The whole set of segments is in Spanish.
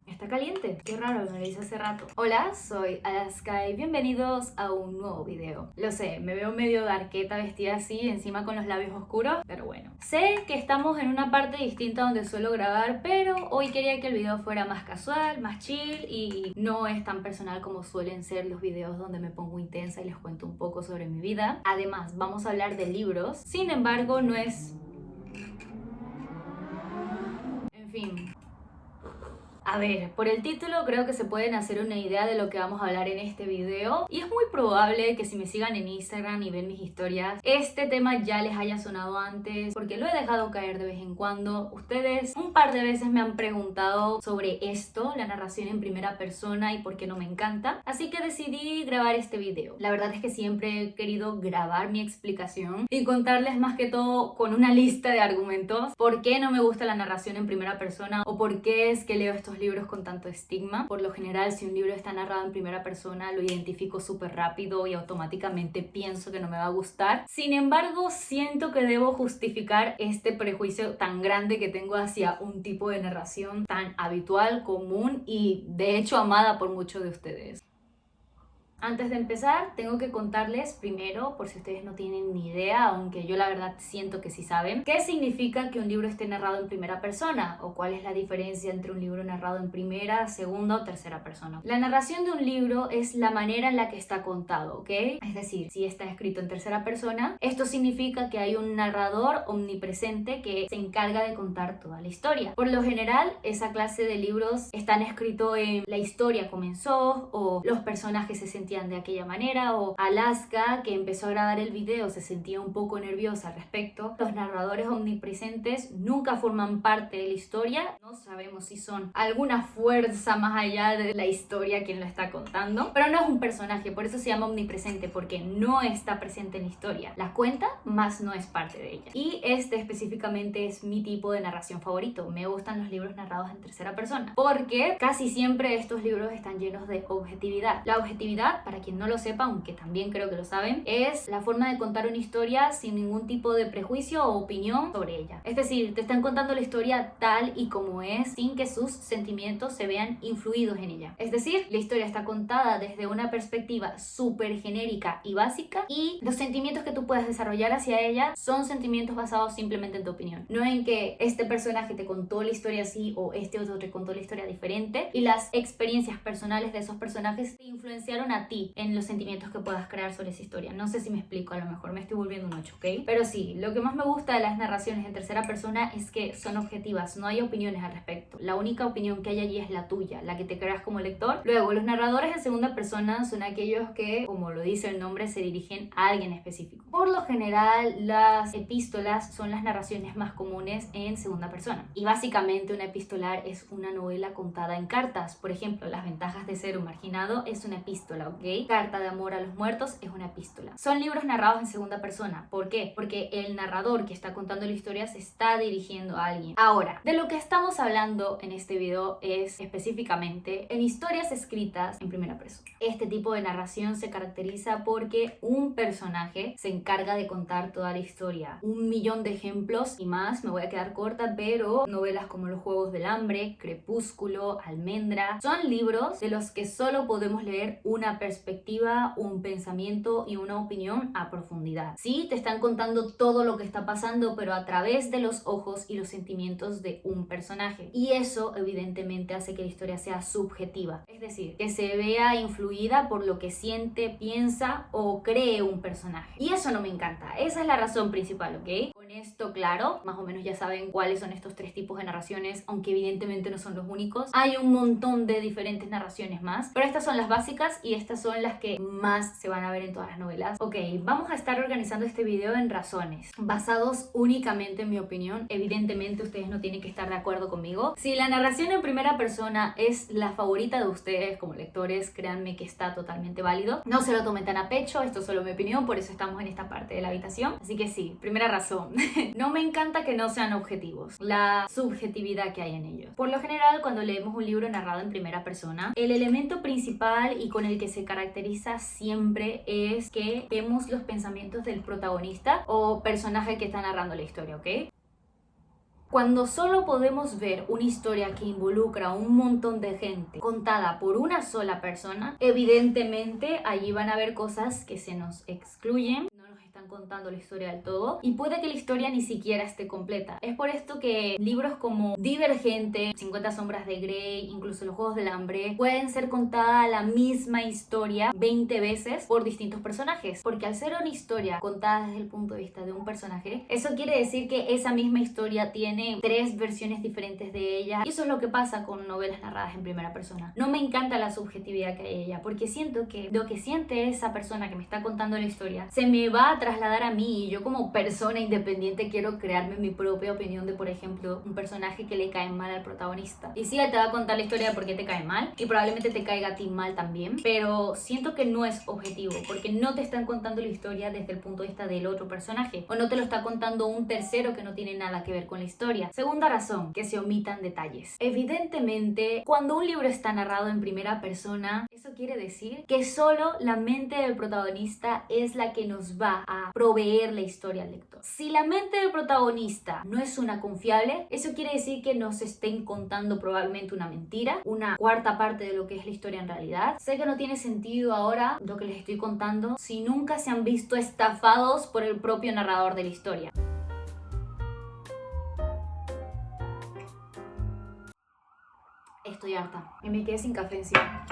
Está caliente. Qué raro, me lo hice hace rato. Hola, soy Alaska y bienvenidos a un nuevo video. Lo sé, me veo medio darketa vestida así, encima con los labios oscuros, pero bueno. Sé que estamos en una parte distinta donde suelo grabar, pero hoy quería que el video fuera más casual, más chill y no es tan personal como suelen ser los videos donde me pongo intensa y les cuento un poco sobre mi vida. Además, vamos a hablar de libros. Sin embargo, no es... En fin... A ver, por el título creo que se pueden hacer una idea de lo que vamos a hablar en este video y es muy probable que si me sigan en Instagram y ven mis historias, este tema ya les haya sonado antes porque lo he dejado caer de vez en cuando. Ustedes un par de veces me han preguntado sobre esto, la narración en primera persona y por qué no me encanta, así que decidí grabar este video. La verdad es que siempre he querido grabar mi explicación y contarles más que todo con una lista de argumentos por qué no me gusta la narración en primera persona o por qué es que leo estos libros con tanto estigma. Por lo general, si un libro está narrado en primera persona, lo identifico súper rápido y automáticamente pienso que no me va a gustar. Sin embargo, siento que debo justificar este prejuicio tan grande que tengo hacia un tipo de narración tan habitual, común y de hecho amada por muchos de ustedes. Antes de empezar, tengo que contarles primero, por si ustedes no tienen ni idea, aunque yo la verdad siento que sí saben, qué significa que un libro esté narrado en primera persona o cuál es la diferencia entre un libro narrado en primera, segunda o tercera persona. La narración de un libro es la manera en la que está contado, ¿ok? Es decir, si está escrito en tercera persona, esto significa que hay un narrador omnipresente que se encarga de contar toda la historia. Por lo general, esa clase de libros están escritos en la historia comenzó o los personajes se sentían de aquella manera o Alaska, que empezó a grabar el video, se sentía un poco nerviosa al respecto. Los narradores omnipresentes nunca forman parte de la historia, no sabemos si son alguna fuerza más allá de la historia quien lo está contando, pero no es un personaje, por eso se llama omnipresente, porque no está presente en la historia, la cuenta, más no es parte de ella. Y este específicamente es mi tipo de narración favorito. Me gustan los libros narrados en tercera persona porque casi siempre estos libros están llenos de objetividad. La objetividad, para quien no lo sepa, aunque también creo que lo saben, es la forma de contar una historia sin ningún tipo de prejuicio o opinión sobre ella. Es decir, te están contando la historia tal y como es, sin que sus sentimientos se vean influidos en ella. Es decir, la historia está contada desde una perspectiva súper genérica y básica y los sentimientos que tú puedas desarrollar hacia ella son sentimientos basados simplemente en tu opinión. No en que este personaje te contó la historia así o este otro te contó la historia diferente y las experiencias personales de esos personajes te influenciaron a ti en los sentimientos que puedas crear sobre esa historia. No sé si me explico, a lo mejor me estoy volviendo un 8, ¿ok? Pero sí, lo que más me gusta de las narraciones en tercera persona es que son objetivas, no hay opiniones al respecto. La única opinión que hay allí es la tuya, la que te creas como lector. Luego, los narradores en segunda persona son aquellos que, como lo dice el nombre, se dirigen a alguien específico. Por lo general, las epístolas son las narraciones más comunes en segunda persona. Y básicamente una epistolar es una novela contada en cartas. Por ejemplo, Las ventajas de ser un marginado es una epístola, ¿ok? Carta de amor a los muertos es una epístola. Son libros narrados en segunda persona. ¿Por qué? Porque el narrador que está contando la historia se está dirigiendo a alguien. Ahora, de lo que estamos hablando en este video es específicamente en historias escritas en primera persona. Este tipo de narración se caracteriza porque un personaje se encarga de contar toda la historia. 1.000.000 de ejemplos y más, me voy a quedar corta, pero novelas como Los Juegos del Hambre, Crepúsculo, Almendra, son libros de los que solo podemos leer una perspectiva, un pensamiento y una opinión a profundidad. Sí, te están contando todo lo que está pasando, pero a través de los ojos y los sentimientos de un personaje. Y eso evidentemente hace que la historia sea subjetiva, es decir, que se vea influida por lo que siente, piensa o cree un personaje. Y eso no me encanta, esa es la razón principal, ¿ok? Con esto claro, más o menos ya saben cuáles son estos tres tipos de narraciones, aunque evidentemente no son los únicos. Hay un montón de diferentes narraciones más, pero estas son las básicas y estas son las que más se van a ver en todas las novelas. Ok, vamos a estar organizando este video en razones, basados únicamente en mi opinión. Evidentemente ustedes no tienen que estar de acuerdo conmigo. Si la narración en primera persona es la favorita de ustedes como lectores, créanme que está totalmente válido. No se lo tomen tan a pecho, esto es solo mi opinión, por eso estamos en esta parte de la habitación. Así que sí, primera razón. No me encanta que no sean objetivos, la subjetividad que hay en ellos. Por lo general, cuando leemos un libro narrado en primera persona, el elemento principal y con el que se caracteriza siempre es que vemos los pensamientos del protagonista o personaje que está narrando la historia, ¿ok? Cuando solo podemos ver una historia que involucra a un montón de gente contada por una sola persona, evidentemente allí van a haber cosas que se nos excluyen, no nos están contando la historia del todo y puede que la historia ni siquiera esté completa. Es por esto que libros como Divergente, 50 sombras de Grey, incluso Los Juegos del Hambre, pueden ser contada la misma historia 20 veces por distintos personajes, porque al ser una historia contada desde el punto de vista de un personaje, eso quiere decir que esa misma historia tiene 3 versiones diferentes de ella, y eso es lo que pasa con novelas narradas en primera persona. No me encanta la subjetividad que hay en ella, porque siento que lo que siente esa persona que me está contando la historia se me va a trasladar a mí, y yo como persona independiente quiero crearme mi propia opinión de, por ejemplo, un personaje que le cae mal al protagonista. Y sí, él te va a contar la historia de por qué te cae mal, y probablemente te caiga a ti mal también, pero siento que no es objetivo, porque no te están contando la historia desde el punto de vista del otro personaje, o no te lo está contando un tercero que no tiene nada que ver con la historia. Segunda razón, que se omitan detalles. Evidentemente, cuando un libro está narrado en primera persona, eso quiere decir que solo la mente del protagonista es la que nos va a proveer la historia al lector. Si la mente del protagonista no es una confiable, eso quiere decir que nos estén contando probablemente una mentira, una cuarta parte de lo que es la historia en realidad. Sé que no tiene sentido ahora lo que les estoy contando si nunca se han visto estafados por el propio narrador de la historia. Estoy harta y me quedé sin café encima.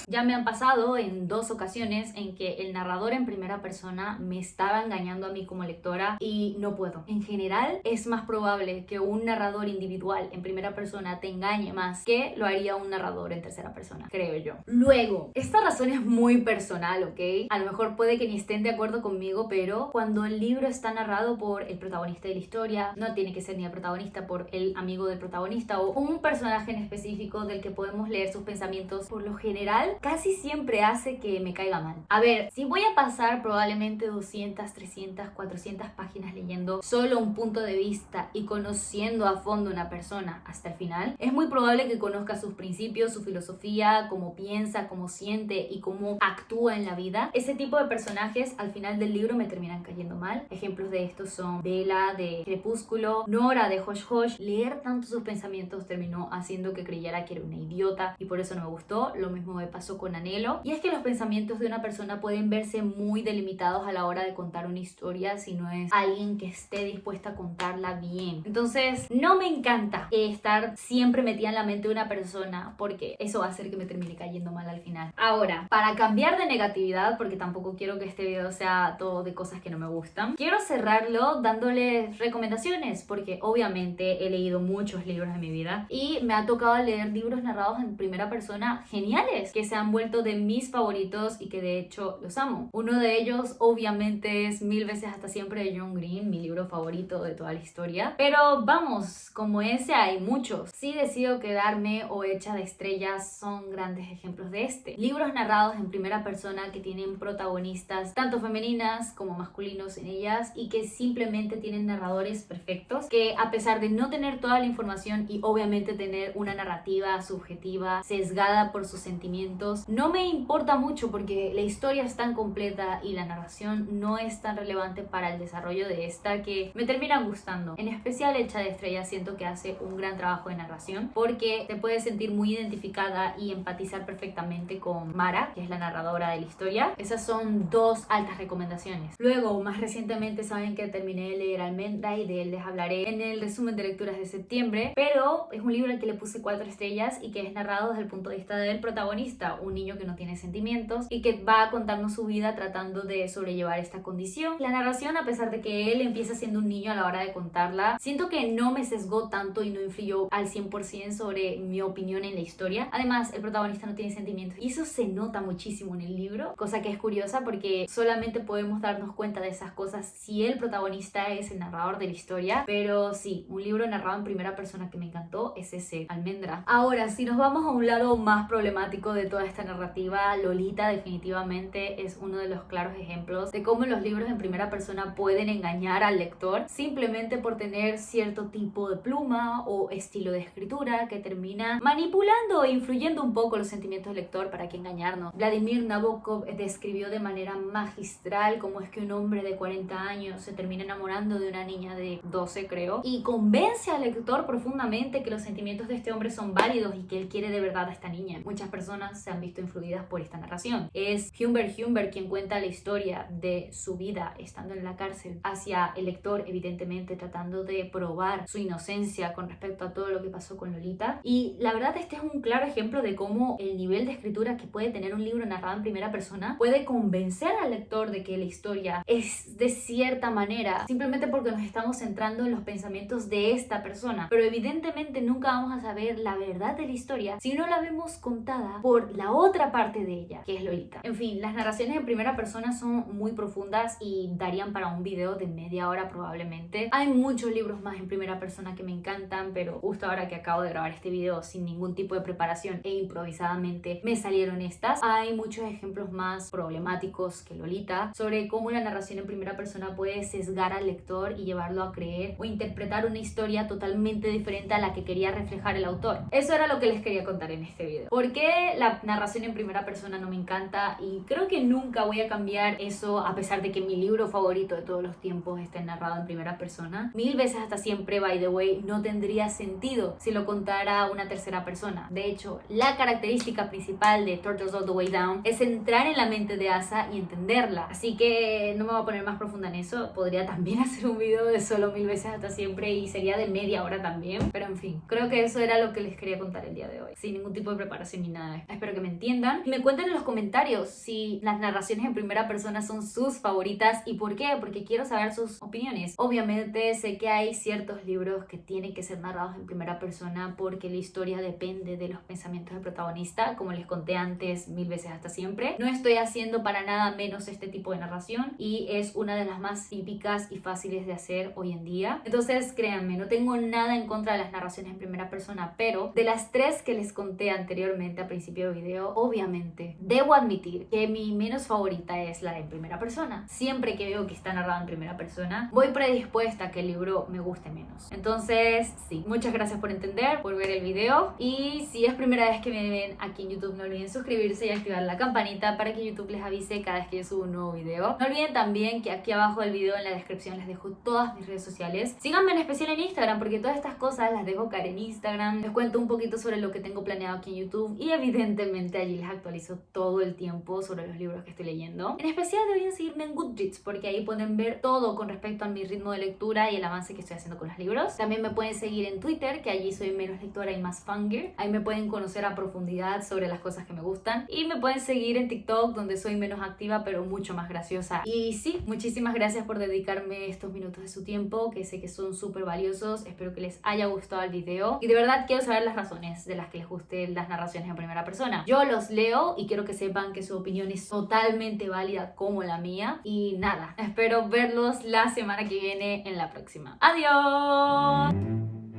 Ya me han pasado en 2 ocasiones en que el narrador en primera persona me estaba engañando a mí como lectora y no puedo. En general, es más probable que un narrador individual en primera persona te engañe más que lo haría un narrador en tercera persona, creo yo. Luego, esta razón es muy personal, ¿ok? A lo mejor puede que ni estén de acuerdo conmigo, pero cuando el libro está narrado por el protagonista de la historia, no tiene que ser ni el protagonista, por el amigo del protagonista o un personaje en específico del que podemos leer sus pensamientos, por lo general casi siempre hace que me caiga mal. A ver, si voy a pasar probablemente 200, 300, 400 páginas leyendo solo un punto de vista y conociendo a fondo una persona hasta el final, es muy probable que conozca sus principios, su filosofía, cómo piensa, cómo siente y cómo actúa en la vida. Ese tipo de personajes al final del libro me terminan cayendo mal. Ejemplos de estos son Bella de Crepúsculo, Nora de Hush Hush. Leer tanto sus pensamientos terminó haciendo que creyera que era una idiota y por eso no me gustó. Lo mismo me pasó con Anhelo, y es que los pensamientos de una persona pueden verse muy delimitados a la hora de contar una historia si no es alguien que esté dispuesta a contarla bien. Entonces no me encanta estar siempre metida en la mente de una persona, porque eso va a hacer que me termine cayendo mal al final. Ahora, para cambiar de negatividad, porque tampoco quiero que este video sea todo de cosas que no me gustan, quiero cerrarlo dándoles recomendaciones, porque obviamente he leído muchos libros en mi vida y me ha tocado leer libros narrados en primera persona geniales, que se han vuelto de mis favoritos y que de hecho los amo. Uno de ellos obviamente es Mil veces hasta siempre de John Green, mi libro favorito de toda la historia, pero vamos, como ese hay muchos. Si decido quedarme o Hecha de estrellas son grandes ejemplos de este. Libros narrados en primera persona que tienen protagonistas tanto femeninas como masculinos en ellas y que simplemente tienen narradores perfectos, que a pesar de no tener toda la información y obviamente tener una narrativa subjetiva sesgada por sus sentimientos, no me importa mucho porque la historia es tan completa y la narración no es tan relevante para el desarrollo de esta, que me termina gustando. En especial Hecha de estrellas siento que hace un gran trabajo de narración porque te puedes sentir muy identificada y empatizar perfectamente con Mara, que es la narradora de la historia. Esas son 2 altas recomendaciones. Luego, más recientemente saben que terminé de leer Almendra y de él les hablaré en el resumen de lecturas de septiembre, pero es un libro al que le puse 4 estrellas y que es narrado desde el punto de vista del protagonista, un niño que no tiene sentimientos y que va a contarnos su vida tratando de sobrellevar esta condición. La narración, a pesar de que él empieza siendo un niño a la hora de contarla, siento que no me sesgó tanto y no influyó al 100% sobre mi opinión en la historia. Además, el protagonista no tiene sentimientos y eso se nota muchísimo en el libro, cosa que es curiosa porque solamente podemos darnos cuenta de esas cosas si el protagonista es el narrador de la historia. Pero sí, un libro narrado en primera persona que me encantó es ese, Almendra. Ahora, si nos vamos a un lado más problemático de toda toda esta narrativa, Lolita definitivamente es uno de los claros ejemplos de cómo los libros en primera persona pueden engañar al lector simplemente por tener cierto tipo de pluma o estilo de escritura que termina manipulando e influyendo un poco los sentimientos del lector para que engañarnos. Vladimir Nabokov describió de manera magistral cómo es que un hombre de 40 años se termina enamorando de una niña de 12, creo, y convence al lector profundamente que los sentimientos de este hombre son válidos y que él quiere de verdad a esta niña. Muchas personas se han visto influidas por esta narración. Es Humbert Humbert quien cuenta la historia de su vida estando en la cárcel hacia el lector, evidentemente tratando de probar su inocencia con respecto a todo lo que pasó con Lolita. Y la verdad este es un claro ejemplo de cómo el nivel de escritura que puede tener un libro narrado en primera persona puede convencer al lector de que la historia es de cierta manera simplemente porque nos estamos centrando en los pensamientos de esta persona, pero evidentemente nunca vamos a saber la verdad de la historia si no la vemos contada por la otra parte de ella, que es Lolita. En fin, las narraciones en primera persona son muy profundas y darían para un video de media hora probablemente. Hay muchos libros más en primera persona que me encantan, pero justo ahora que acabo de grabar este video sin ningún tipo de preparación e improvisadamente me salieron estas. Hay muchos ejemplos más problemáticos que Lolita sobre cómo la narración en primera persona puede sesgar al lector y llevarlo a creer o interpretar una historia totalmente diferente a la que quería reflejar el autor. Eso era lo que les quería contar en este video. ¿Por qué la narración en primera persona no me encanta? Y creo que nunca voy a cambiar eso a pesar de que mi libro favorito de todos los tiempos esté narrado en primera persona. Mil veces hasta siempre, by the way, no tendría sentido si lo contara una tercera persona. De hecho, la característica principal de Turtles All the Way Down es entrar en la mente de Asa y entenderla. Así que no me voy a poner más profunda en eso. Podría también hacer un video de solo Mil veces hasta siempre y sería de media hora también. Pero en fin, creo que eso era lo que les quería contar el día de hoy. Sin ningún tipo de preparación ni nada. Espero que me entiendan. Y me cuenten en los comentarios si las narraciones en primera persona son sus favoritas y por qué. Porque quiero saber sus opiniones. Obviamente sé que hay ciertos libros que tienen que ser narrados en primera persona porque la historia depende de los pensamientos del protagonista, como les conté antes, Mil veces hasta siempre. No estoy haciendo para nada menos este tipo de narración y es una de las más típicas y fáciles de hacer hoy en día. Entonces créanme, no tengo nada en contra de las narraciones en primera persona, pero de las tres que les conté anteriormente al principio del video, obviamente debo admitir que mi menos favorita es la de en primera persona. Siempre que veo que está narrado en primera persona, voy predispuesta a que el libro me guste menos. Entonces, sí, muchas gracias por entender, por ver el video y si es primera vez que me ven aquí en YouTube, no olviden suscribirse y activar la campanita para que YouTube les avise cada vez que yo subo un nuevo video. No olviden también que aquí abajo del video en la descripción les dejo todas mis redes sociales. Síganme en especial en Instagram porque todas estas cosas las dejo caer en Instagram. Les cuento un poquito sobre lo que tengo planeado aquí en YouTube y evidentemente allí les actualizo todo el tiempo sobre los libros que estoy leyendo. En especial deberían seguirme en Goodreads porque ahí pueden ver todo con respecto a mi ritmo de lectura y el avance que estoy haciendo con los libros. También me pueden seguir en Twitter, que allí soy menos lectora y más fangirl. Ahí me pueden conocer a profundidad sobre las cosas que me gustan. Y me pueden seguir en TikTok, donde soy menos activa pero mucho más graciosa. Y sí, muchísimas gracias por dedicarme estos minutos de su tiempo, que sé que son súper valiosos. Espero que les haya gustado el video. Y de verdad quiero saber las razones de las que les gusten las narraciones en primera persona. Yo los leo y quiero que sepan que su opinión es totalmente válida como la mía. Y nada, espero verlos la semana que viene en la próxima. ¡Adiós!